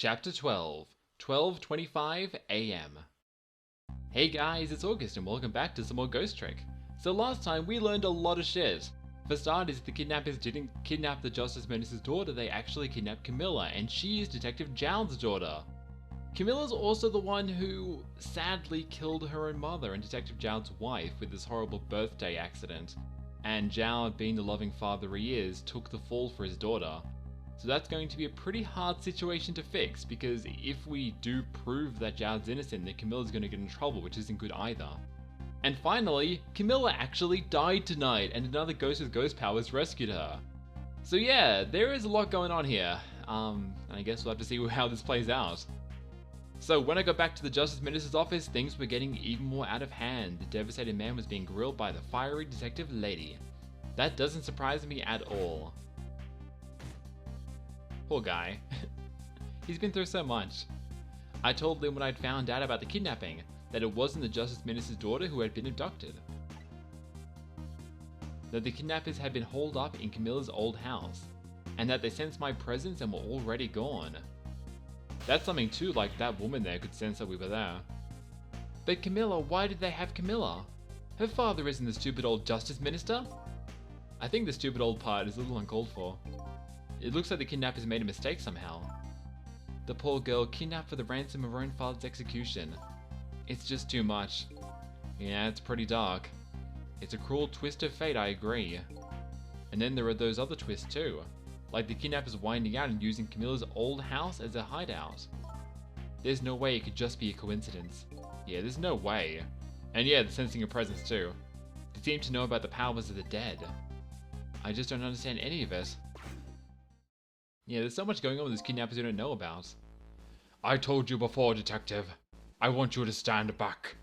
Chapter 12, 12:25 AM. Hey guys, it's August and welcome back to some more Ghost Trick. So last time we learned a lot of shit. For starters, the kidnappers didn't kidnap the Justice Menace's daughter, they actually kidnapped Kamila, and she is Detective Jowd's daughter. Kamila's also the one who sadly killed her own mother and Detective Jowd's wife with this horrible birthday accident. And Jowd, being the loving father he is, took the fall for his daughter. So that's going to be a pretty hard situation to fix, because if we do prove that Jowd's innocent, then Kamila's going to get in trouble, which isn't good either. And finally, Kamila actually died tonight, and another ghost with ghost powers rescued her. So yeah, there is a lot going on here. I guess we'll have to see how this plays out. So when I got back to the Justice Minister's office, things were getting even more out of hand. The devastated man was being grilled by the fiery detective lady. That doesn't surprise me at all. Poor guy. He's been through so much. I told him when I'd found out about the kidnapping, that it wasn't the Justice Minister's daughter who had been abducted. That the kidnappers had been holed up in Kamila's old house, and that they sensed my presence and were already gone. That's something too, like that woman there could sense that we were there. But Kamila, why did they have Kamila? Her father isn't the stupid old Justice Minister? I think the stupid old part is a little uncalled for. It looks like the kidnappers made a mistake somehow. The poor girl kidnapped for the ransom of her own father's execution. It's just too much. Yeah, it's pretty dark. It's a cruel twist of fate, I agree. And then there are those other twists too. Like the kidnappers winding out and using Kamila's old house as a hideout. There's no way it could just be a coincidence. Yeah, there's no way. And yeah, the sensing of presence too. They seem to know about the powers of the dead. I just don't understand any of it. Yeah, there's so much going on with these kidnappers you don't know about. I told you before, detective. I want you to stand back.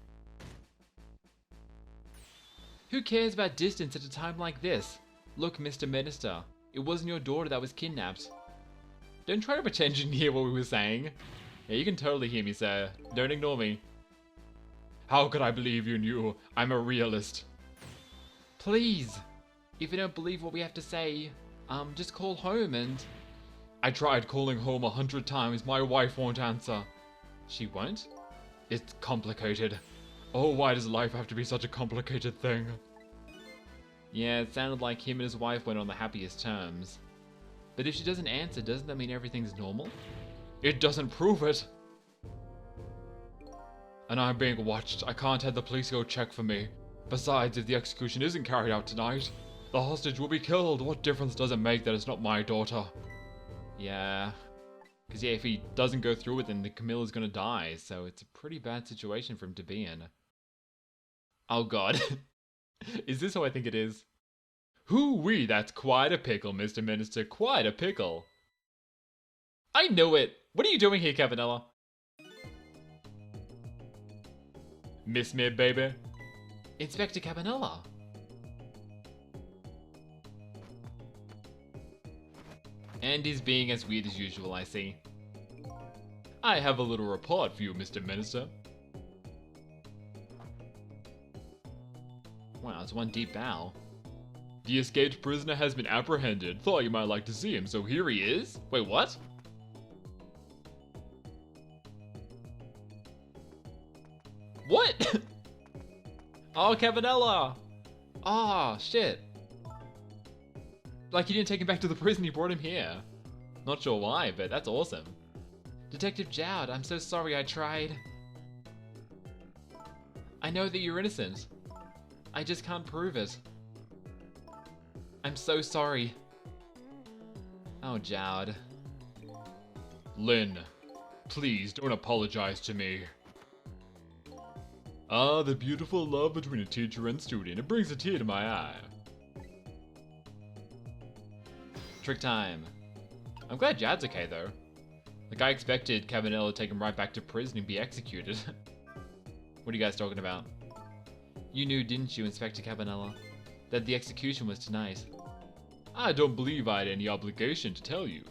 Who cares about distance at a time like this? Look, Mr. Minister, it wasn't your daughter that was kidnapped. Don't try to pretend you didn't hear what we were saying. Yeah, you can totally hear me, sir. Don't ignore me. How could I believe you knew? I'm a realist. Please, if you don't believe what we have to say, just call home and... I tried calling home 100 times, my wife won't answer. She won't? It's complicated. Oh, why does life have to be such a complicated thing? Yeah, it sounded like him and his wife went on the happiest terms. But if she doesn't answer, doesn't that mean everything's normal? It doesn't prove it! And I'm being watched. I can't have the police go check for me. Besides, if the execution isn't carried out tonight, the hostage will be killed. What difference does it make that it's not my daughter? Yeah. Because yeah, if he doesn't go through with it, then Kamila's gonna die, so it's a pretty bad situation for him to be in. Oh god. Is this how I think it is? Hoo-wee, that's quite a pickle, Mr. Minister, quite a pickle. I knew it! What are you doing here, Cabanela? Miss me, baby? Inspector Cabanela. And he's being as weird as usual, I see. I have a little report for you, Mr. Minister. Wow, it's one deep bow. The escaped prisoner has been apprehended. Thought you might like to see him, so here he is? Wait, what? What? Oh, Cabanela! Oh, shit. Like, you didn't take him back to the prison, you brought him here. Not sure why, but that's awesome. Detective Jowd, I'm so sorry I tried. I know that you're innocent. I just can't prove it. I'm so sorry. Oh, Jowd. Lynn, please don't apologize to me. Ah, the beautiful love between a teacher and student. It brings a tear to my eye. Trick time. I'm glad Jowd's okay though. Like I expected Cabanela to take him right back to prison and be executed. What are you guys talking about? You knew, didn't you, Inspector Cabanela, that the execution was tonight? I don't believe I had any obligation to tell you.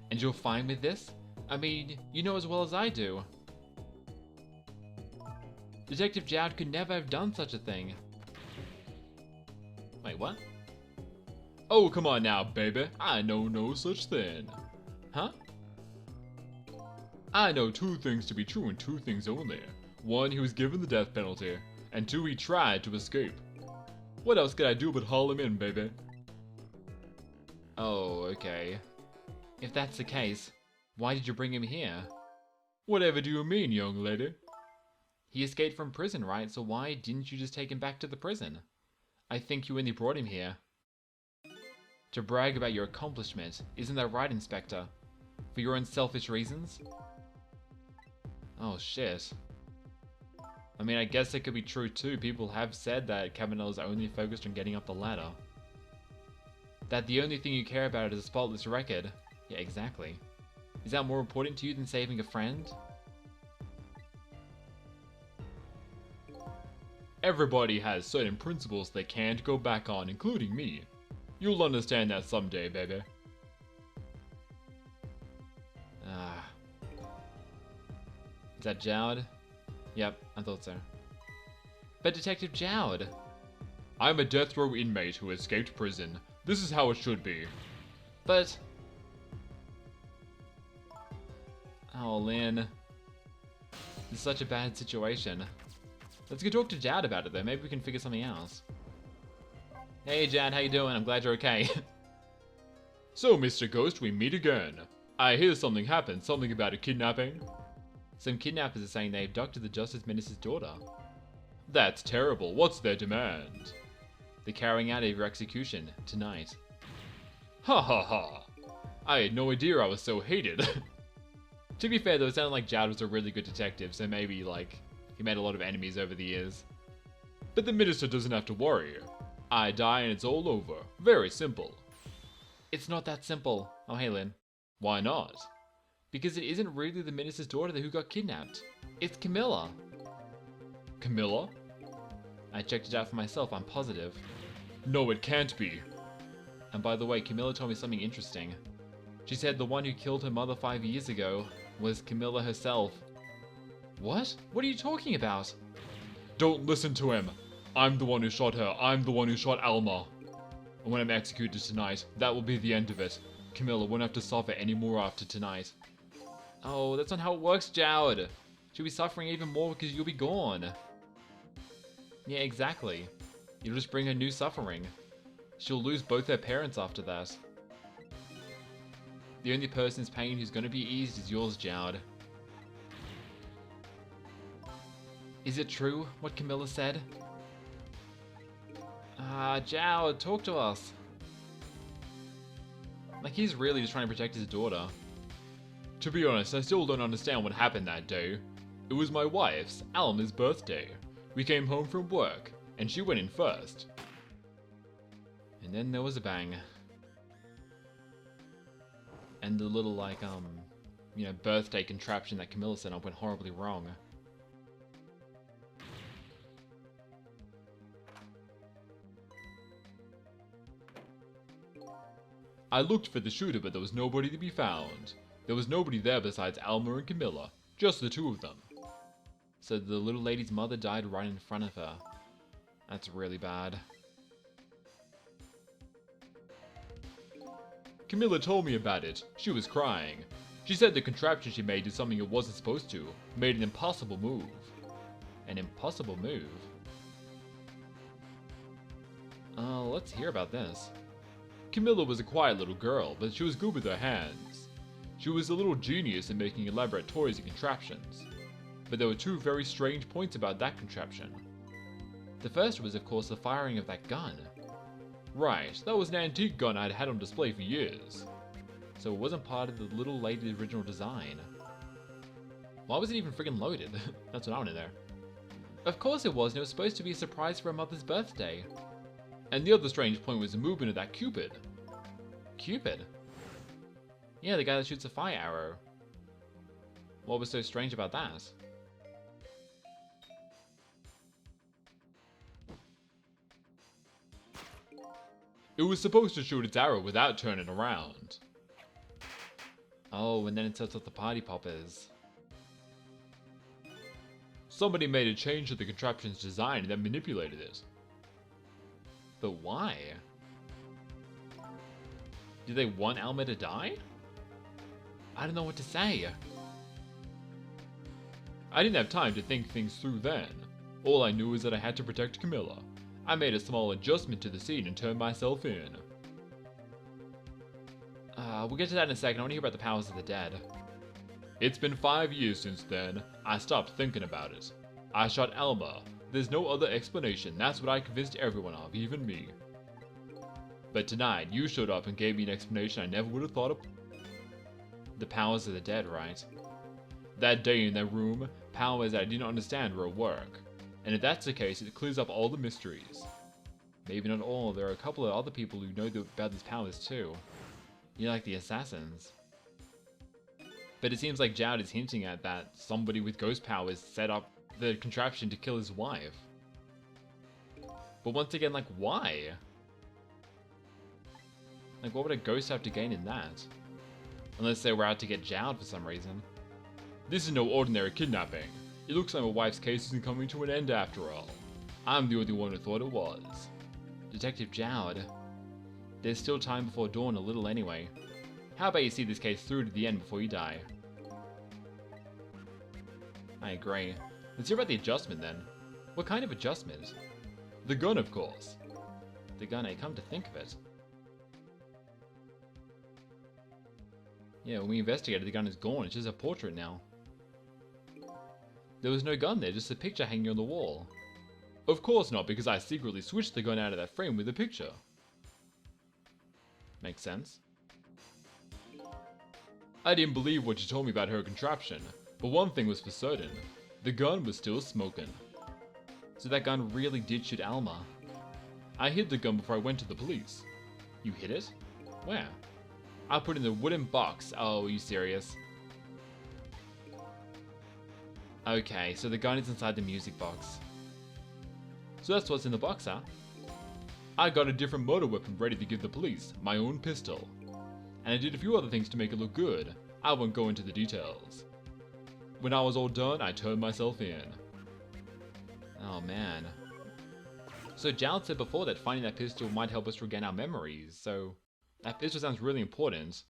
And you're fine with this? I mean, you know as well as I do. Detective Jowd could never have done such a thing. Wait, what? Oh, come on now, baby. I know no such thing. Huh? I know two things to be true and two things only. One, he was given the death penalty, and two, he tried to escape. What else could I do but haul him in, baby? Oh, okay. If that's the case, why did you bring him here? Whatever do you mean, young lady? He escaped from prison, right? So why didn't you just take him back to the prison? I think you only brought him here to brag about your accomplishment. Isn't that right, Inspector? For your own selfish reasons? Oh, shit. I mean, I guess it could be true too. People have said that Cabanela is only focused on getting up the ladder. That the only thing you care about is a spotless record. Yeah, exactly. Is that more important to you than saving a friend? Everybody has certain principles they can't go back on, including me. You'll understand that someday, baby. Is that Jowd? Yep, I thought so. But Detective Jowd! I'm a death row inmate who escaped prison. This is how it should be. But... oh, Lynn. This is such a bad situation. Let's go talk to Jowd about it though, maybe we can figure something else. Hey Jowd, how you doing? I'm glad you're okay. So, Mr. Ghost, we meet again. I hear something happened, something about a kidnapping. Some kidnappers are saying they abducted the Justice Minister's daughter. That's terrible. What's their demand? They're carrying out your execution tonight. Ha ha ha. I had no idea I was so hated. To be fair though, it sounded like Jowd was a really good detective, so maybe, like, he made a lot of enemies over the years. But the minister doesn't have to worry. I die and it's all over. Very simple. It's not that simple. Oh, hey, Lynn. Why not? Because it isn't really the minister's daughter who got kidnapped. It's Kamila. Kamila? I checked it out for myself, I'm positive. No, it can't be. And by the way, Kamila told me something interesting. She said the one who killed her mother 5 years ago was Kamila herself. What? What are you talking about? Don't listen to him. I'm the one who shot her. I'm the one who shot Alma. And when I'm executed tonight, that will be the end of it. Kamila won't have to suffer any more after tonight. Oh, that's not how it works, Jowd. She'll be suffering even more because you'll be gone. Yeah, exactly. You'll just bring her new suffering. She'll lose both her parents after that. The only person's pain who's going to be eased is yours, Jowd. Is it true, what Kamila said? Jowd, talk to us. Like, he's really just trying to protect his daughter. To be honest, I still don't understand what happened that day. It was my wife's, Alma's birthday. We came home from work, and she went in first. And then there was a bang. And the little, like, birthday contraption that Kamila set up went horribly wrong. I looked for the shooter, but there was nobody to be found. There was nobody there besides Alma and Kamila, just the two of them. So the little lady's mother died right in front of her. That's really bad. Kamila told me about it. She was crying. She said the contraption she made did something it wasn't supposed to. Made an impossible move. An impossible move? Let's hear about this. Kamila was a quiet little girl, but she was good with her hands. She was a little genius in making elaborate toys and contraptions. But there were two very strange points about that contraption. The first was, of course, the firing of that gun. Right, that was an antique gun I'd had on display for years. So it wasn't part of the little lady's original design. Why was it even friggin' loaded? That's what I want to know. Of course it was, and it was supposed to be a surprise for her mother's birthday. And the other strange point was the movement of that Cupid. Cupid? Yeah, the guy that shoots a fire arrow. What was so strange about that? It was supposed to shoot its arrow without turning around. Oh, and then it sets off the party poppers. Somebody made a change to the contraption's design and then manipulated it. But why? Do they want Alma to die? I don't know what to say. I didn't have time to think things through then. All I knew is that I had to protect Kamila. I made a small adjustment to the scene and turned myself in. We'll get to that in a second. I want to hear about the powers of the dead. It's been 5 years since then. I stopped thinking about it. I shot Alma. There's no other explanation. That's what I convinced everyone of, even me. But tonight, you showed up and gave me an explanation I never would have thought of. The powers of the dead, right? That day in that room, powers that I didn't understand were at work. And if that's the case, it clears up all the mysteries. Maybe not all, there are a couple of other people who know about these powers too. Like the assassins. But it seems like Jowd is hinting at that somebody with ghost powers set up the contraption to kill his wife. But once again, like, why? Like, what would a ghost have to gain in that? Unless they were out to get Jowd for some reason. This is no ordinary kidnapping. It looks like my wife's case isn't coming to an end after all. I'm the only one who thought it was. Detective Jowd. There's still time before dawn, a little anyway. How about you see this case through to the end before you die? I agree. Let's hear about the adjustment then. What kind of adjustment? The gun, of course. The gun, I come to think of it. Yeah, when we investigated, the gun is gone. It's just a portrait now. There was no gun there, just a picture hanging on the wall. Of course not, because I secretly switched the gun out of that frame with the picture. Makes sense. I didn't believe what you told me about her contraption, but one thing was for certain. The gun was still smoking. So that gun really did shoot Alma. I hid the gun before I went to the police. You hid it? Where? I put it in the wooden box. Oh, are you serious? Okay, so the gun is inside the music box. So that's what's in the box, huh? I got a different murder weapon ready to give the police, my own pistol. And I did a few other things to make it look good. I won't go into the details. When I was all done, I turned myself in. Oh man. So Jowd said before that finding that pistol might help us regain our memories, so that pistol sounds really important.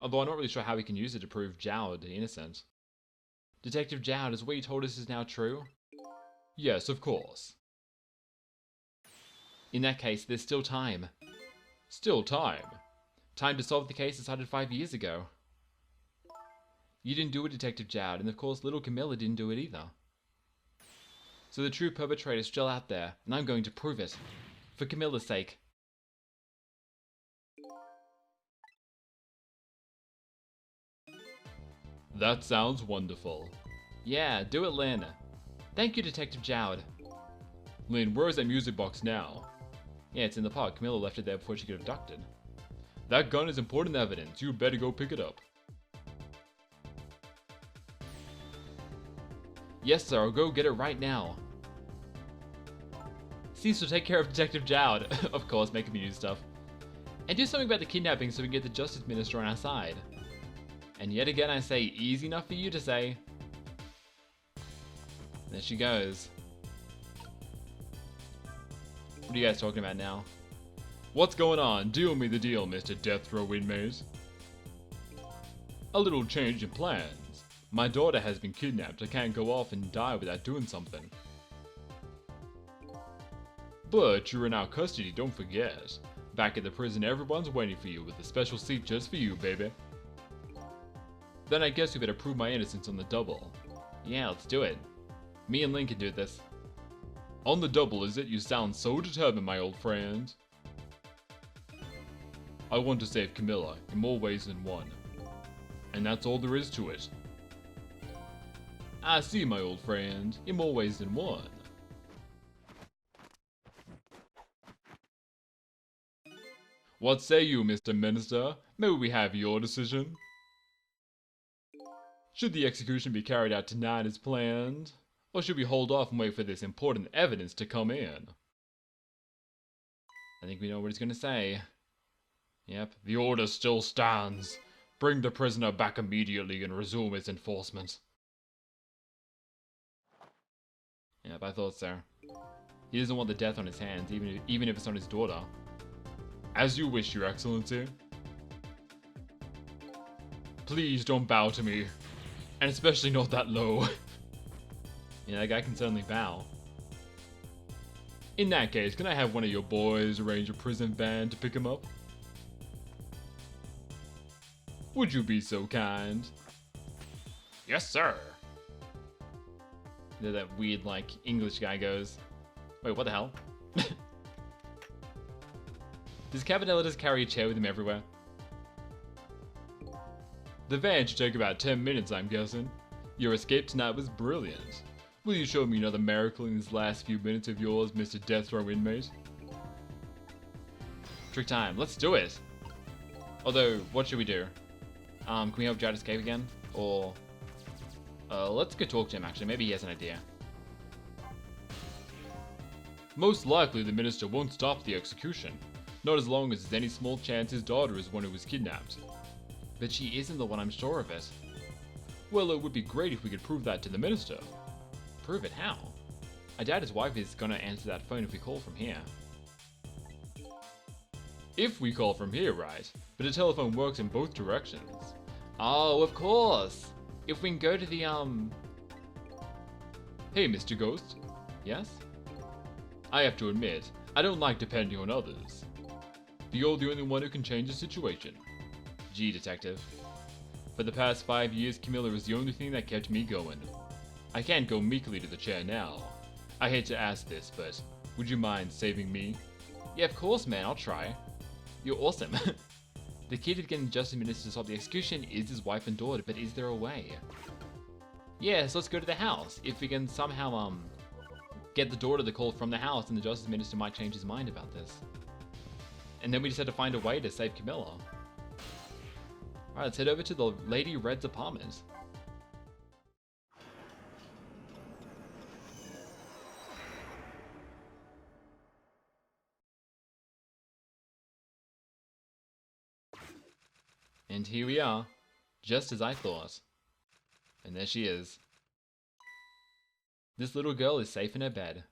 Although I'm not really sure how we can use it to prove Jowd innocent. Detective Jowd, is what you told us is now true? Yes, of course. In that case, there's still time. Still time? Time to solve the case decided 5 years ago. You didn't do it, Detective Jowd, and of course little Kamila didn't do it either. So the true perpetrator is still out there, and I'm going to prove it. For Kamila's sake. That sounds wonderful. Yeah, do it, Lynn. Thank you, Detective Jowd. Lynn, where is that music box now? Yeah, it's in the park. Kamila left it there before she got abducted. That gun is important evidence. You better go pick it up. Yes, sir. I'll go get it right now. Cecil, take care of Detective Jowd. Of course, making me do stuff. And do something about the kidnapping so we can get the Justice Minister on our side. And yet again I say, easy enough for you to say. There she goes. What are you guys talking about now? What's going on? Deal me the deal, Mr. Death Row inmate. A little change in plans. My daughter has been kidnapped. I can't go off and die without doing something. But you're in our custody, don't forget. Back at the prison, everyone's waiting for you with a special seat just for you, baby. Then I guess you better prove my innocence on the double. Yeah, let's do it. Me and Lynn can do this. On the double, is it? You sound so determined, my old friend. I want to save Kamila in more ways than one. And that's all there is to it. I see, my old friend, in more ways than one. What say you, Mr. Minister? May we have your decision? Should the execution be carried out tonight as planned? Or should we hold off and wait for this important evidence to come in? I think we know what he's going to say. Yep, the order still stands. Bring the prisoner back immediately and resume its enforcement. Yep, I thought so. He doesn't want the death on his hands, even if it's on his daughter. As you wish, Your Excellency. Please don't bow to me. And especially not that low. Yeah, that guy can certainly bow. In that case, can I have one of your boys arrange a prison van to pick him up? Would you be so kind? Yes, sir. You know, that weird, like, English guy goes. Wait, what the hell? Does Cabanela just carry a chair with him everywhere? The van should take about 10 minutes, I'm guessing. Your escape tonight was brilliant. Will you show me another miracle in these last few minutes of yours, Mr. Death Row inmate? Trick time, let's do it! Although, what should we do? Can we help Jowd escape again? Or... let's go talk to him actually, maybe he has an idea. Most likely the minister won't stop the execution. Not as long as there's any small chance his daughter is one who was kidnapped. But she isn't the one, I'm sure of it. Well, it would be great if we could prove that to the minister. Prove it how? I doubt his wife is gonna answer that phone if we call from here. If we call from here, right? But the telephone works in both directions. Oh, of course! If we can go to the, Hey, Mr. Ghost. Yes? I have to admit, I don't like depending on others. But you're the only one who can change the situation. Gee, detective. For the past 5 years, Kamila is the only thing that kept me going. I can't go meekly to the chair now. I hate to ask this, but would you mind saving me? Yeah, of course, man, I'll try. You're awesome. The key to getting the justice minister to stop the execution is his wife and daughter, but is there a way? Yes, let's go to the house. If we can somehow, get the daughter to call from the house, then the justice minister might change his mind about this. And then we just have to find a way to save Kamila. Alright, let's head over to the Lady Red's apartment. And here we are, just as I thought. And there she is. This little girl is safe in her bed.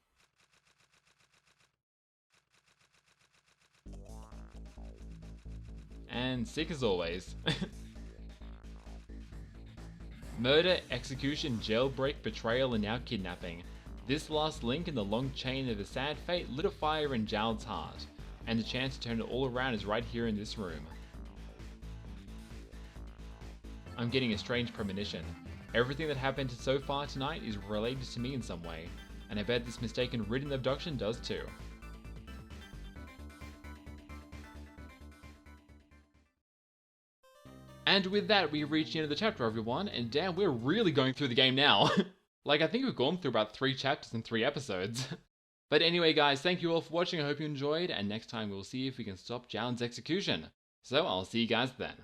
And sick as always. Murder, execution, jailbreak, betrayal, and now kidnapping. This last link in the long chain of a sad fate lit a fire in Jowd's heart, and the chance to turn it all around is right here in this room. I'm getting a strange premonition. Everything that happened so far tonight is related to me in some way, and I bet this mistaken written abduction does too. And with that, we reached the end of the chapter, everyone, and damn, we're really going through the game now. Like, I think we've gone through about 3 chapters in 3 episodes. But anyway, guys, thank you all for watching, I hope you enjoyed, and next time we'll see if we can stop Jowd's execution. So, I'll see you guys then.